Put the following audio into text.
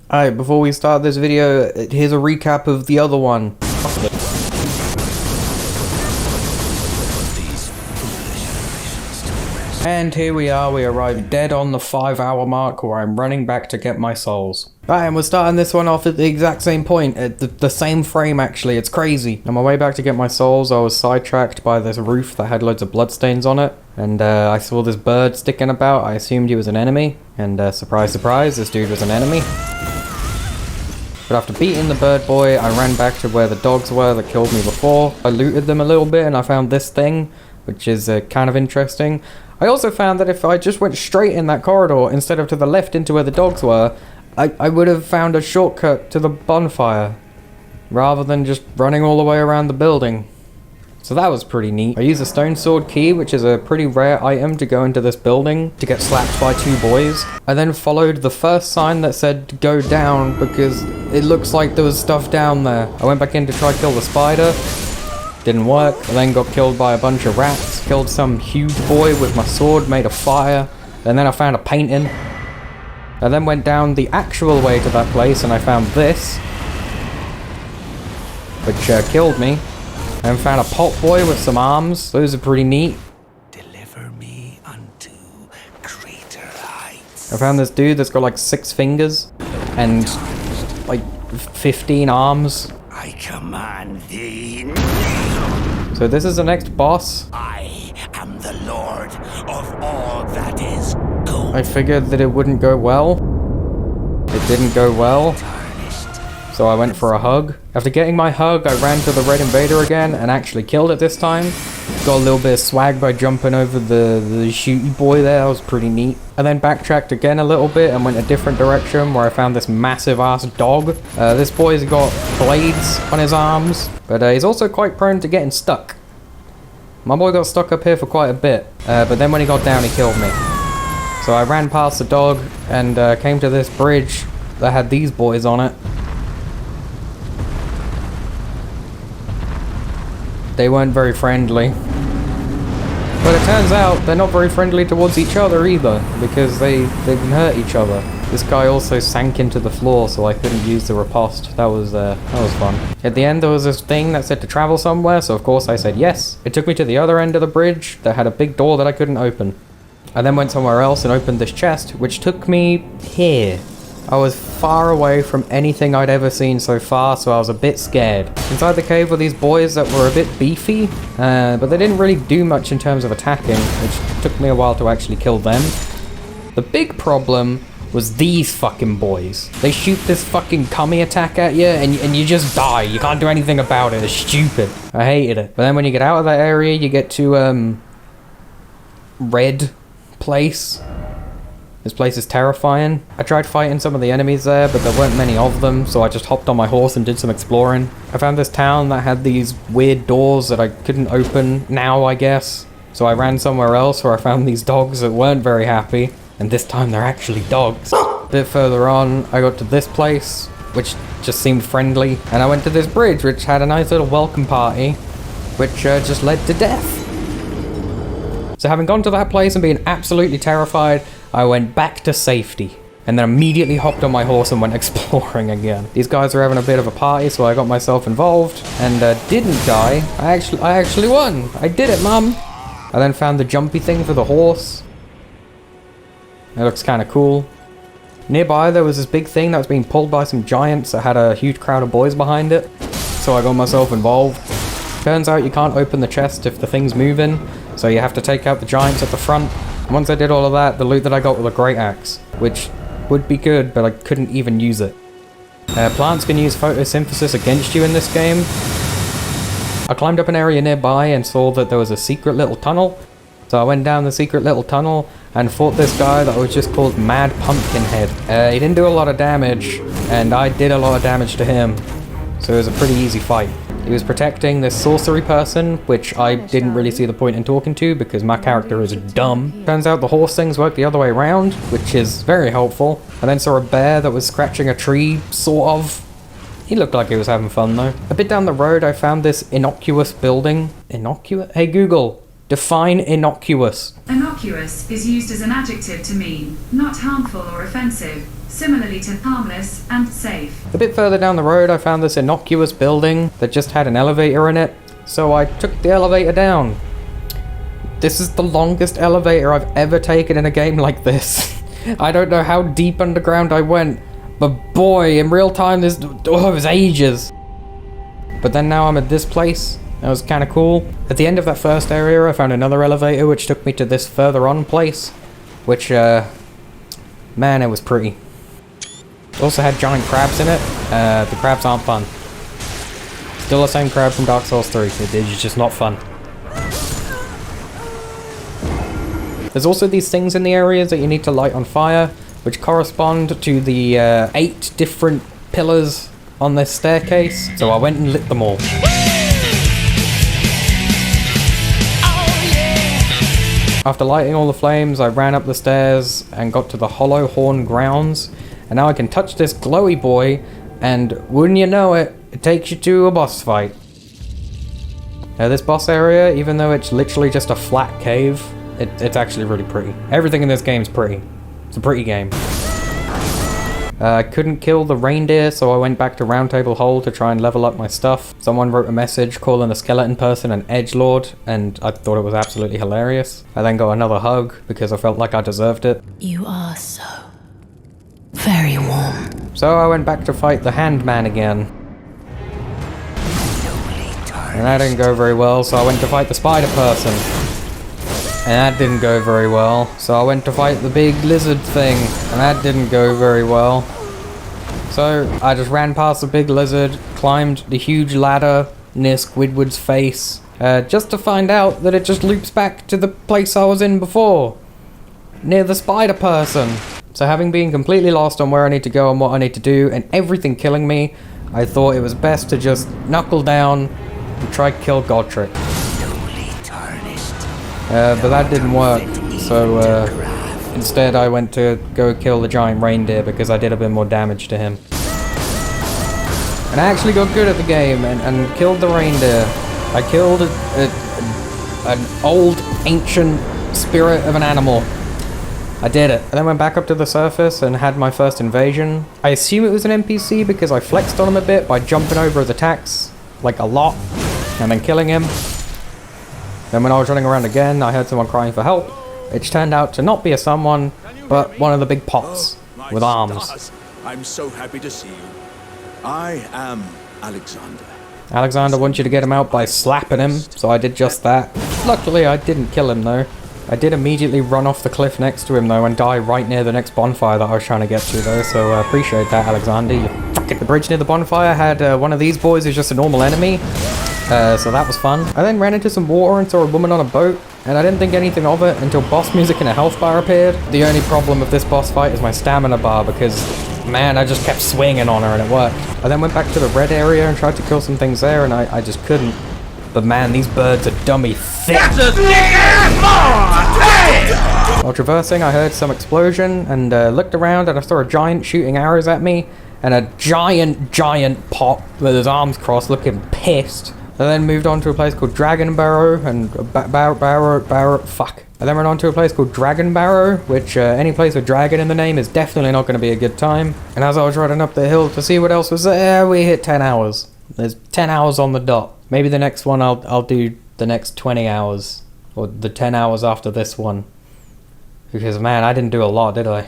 Alright, before we start this video, here's a recap of the other one. And here we are, we arrived dead on the 5-hour mark where I'm running back to get my souls. Right, and we're starting this one off at the exact same point, at the same frame actually, it's crazy. On my way back to get my souls, I was sidetracked by this roof that had loads of bloodstains on it. And I saw this bird sticking about, I assumed he was an enemy. And surprise, surprise, this dude was an enemy. But after beating the bird boy, I ran back to where the dogs were that killed me before. I looted them a little bit and I found this thing, which is kind of interesting. I also found that if I just went straight in that corridor instead of to the left into where the dogs were, I would have found a shortcut to the bonfire, rather than just running all the way around the building. So that was pretty neat. I used a stone sword key, which is a pretty rare item to go into this building, to get slapped by 2 boys. I then followed the first sign that said go down, because it looks like there was stuff down there. I went back in to try to kill the spider. Didn't work. I then got killed by a bunch of rats. Killed some huge boy with my sword made of fire. And then I found a painting. I then went down the actual way to that place and I found this, which killed me. I then found a pot boy with some arms. Those are pretty neat. Deliver me unto greater heights. I found this dude that's got like 6 fingers and like 15 arms. I command thee. So this is the next boss. I am the Lord of all that is good. I figured that it wouldn't go well. It didn't go well. So I went for a hug. After getting my hug, I ran to the red invader again and actually killed it this time. Got a little bit of swag by jumping over the shooty boy there. That was pretty neat. I then backtracked again a little bit and went a different direction where I found this massive ass dog. This boy's got blades on his arms, but he's also quite prone to getting stuck. My boy got stuck up here for quite a bit, but then when he got down he killed me. So I ran past the dog and came to this bridge that had these boys on it. They weren't very friendly. But it turns out they're not very friendly towards each other either, because they can hurt each other. This guy also sank into the floor, so I couldn't use the riposte. That was fun. At the end there was this thing that said to travel somewhere, so of course I said yes. It took me to the other end of the bridge that had a big door that I couldn't open. I then went somewhere else and opened this chest, which took me here. I was far away from anything I'd ever seen so far, so I was a bit scared. Inside the cave were these boys that were a bit beefy, but they didn't really do much in terms of attacking, which took me a while to actually kill them. The big problem was these fucking boys. They shoot this fucking cummy attack at you, and you just die. You can't do anything about it. It's stupid. I hated it. But then when you get out of that area, you get to, red place. This place is terrifying. I tried fighting some of the enemies there, but there weren't many of them, so I just hopped on my horse and did some exploring. I found this town that had these weird doors that I couldn't open now, I guess. So I ran somewhere else where I found these dogs that weren't very happy, and this time they're actually dogs. A bit further on, I got to this place, which just seemed friendly, and I went to this bridge, which had a nice little welcome party, which just led to death. So having gone to that place and being absolutely terrified, I went back to safety, and then immediately hopped on my horse and went exploring again. These guys were having a bit of a party, so I got myself involved, and didn't die. I actually won! I did it, Mum! I then found the jumpy thing for the horse. It looks kind of cool. Nearby there was this big thing that was being pulled by some giants that had a huge crowd of boys behind it, so I got myself involved. Turns out you can't open the chest if the thing's moving, so you have to take out the giants at the front. Once I did all of that, the loot that I got was a great axe, which would be good, but I couldn't even use it. Plants can use photosynthesis against you in this game. I climbed up an area nearby and saw that there was a secret little tunnel. So I went down the secret little tunnel and fought this guy that was just called Mad Pumpkinhead. He didn't do a lot of damage, and I did a lot of damage to him. So it was a pretty easy fight. He was protecting this sorcery person, which I didn't really see the point in talking to because my character is dumb. Turns out the horse things work the other way around, which is very helpful. I then saw a bear that was scratching a tree, sort of. He looked like he was having fun though. A bit down the road I found this innocuous building. Innocuous? Hey Google, Define innocuous. Innocuous is used as an adjective to mean not harmful or offensive, similarly to harmless and safe. A bit further down the road, I found this innocuous building that just had an elevator in it, so I took the elevator down. This is the longest elevator I've ever taken in a game like this. I don't know how deep underground I went, but boy, in real time, it was ages. But then now I'm at this place. That was kind of cool. At the end of that first area, I found another elevator which took me to this further on place, which, man, it was pretty. It also had giant crabs in it. The crabs aren't fun. Still the same crab from Dark Souls 3. It is just not fun. There's also these things in the areas that you need to light on fire, which correspond to the 8 different pillars on this staircase. So I went and lit them all. After lighting all the flames, I ran up the stairs and got to the Hollow Horn grounds. And now I can touch this glowy boy, and wouldn't you know it, it takes you to a boss fight. Now this boss area, even though it's literally just a flat cave, it's actually really pretty. Everything in this game is pretty. It's a pretty game. I couldn't kill the reindeer, so I went back to Roundtable Hole to try and level up my stuff. Someone wrote a message calling the skeleton person an edgelord, and I thought it was absolutely hilarious. I then got another hug because I felt like I deserved it. You are so very warm. So I went back to fight the Handman again. And that didn't go very well, so I went to fight the Spider Person. And that didn't go very well. So I went to fight the big lizard thing, and that didn't go very well. So I just ran past the big lizard, climbed the huge ladder near Squidward's face, just to find out that it just loops back to the place I was in before, near the Spider Person. So having been completely lost on where I need to go and what I need to do, and everything killing me, I thought it was best to just knuckle down and try to kill Godric. But that didn't work, so instead I went to go kill the giant reindeer because I did a bit more damage to him. And I actually got good at the game and killed the reindeer. I killed an old, ancient spirit of an animal. I did it. I then went back up to the surface and had my first invasion. I assume it was an NPC because I flexed on him a bit by jumping over his attacks, like a lot, and then killing him. Then when I was running around again, I heard someone crying for help, which turned out to not be a someone, but one of the big pots with arms. Stars. I'm so happy to see you. I am Alexander. Alexander wants you to get him out by slapping him, so I did just that. Luckily, I didn't kill him though. I did immediately run off the cliff next to him though and die right near the next bonfire that I was trying to get to though, so I appreciate that, Alexander. You fucking... The bridge near the bonfire had one of these boys who's just a normal enemy. So that was fun. I then ran into some water and saw a woman on a boat, and I didn't think anything of it until boss music and a health bar appeared. The only problem with this boss fight is my stamina bar because, man, I just kept swinging on her and it worked. I then went back to the red area and tried to kill some things there, and I just couldn't. But man, these birds are dummy thick. While traversing, I heard some explosion and looked around and I saw a giant shooting arrows at me, and a giant pot with his arms crossed looking pissed. I then moved on to a place called Dragon Barrow, and fuck. I then went on to a place called Dragon Barrow, which any place with dragon in the name is definitely not going to be a good time. And as I was riding up the hill to see what else was there, we hit 10 hours. There's 10 hours on the dot. Maybe the next one I'll do the next 20 hours, or the 10 hours after this one. Because man, I didn't do a lot, did I?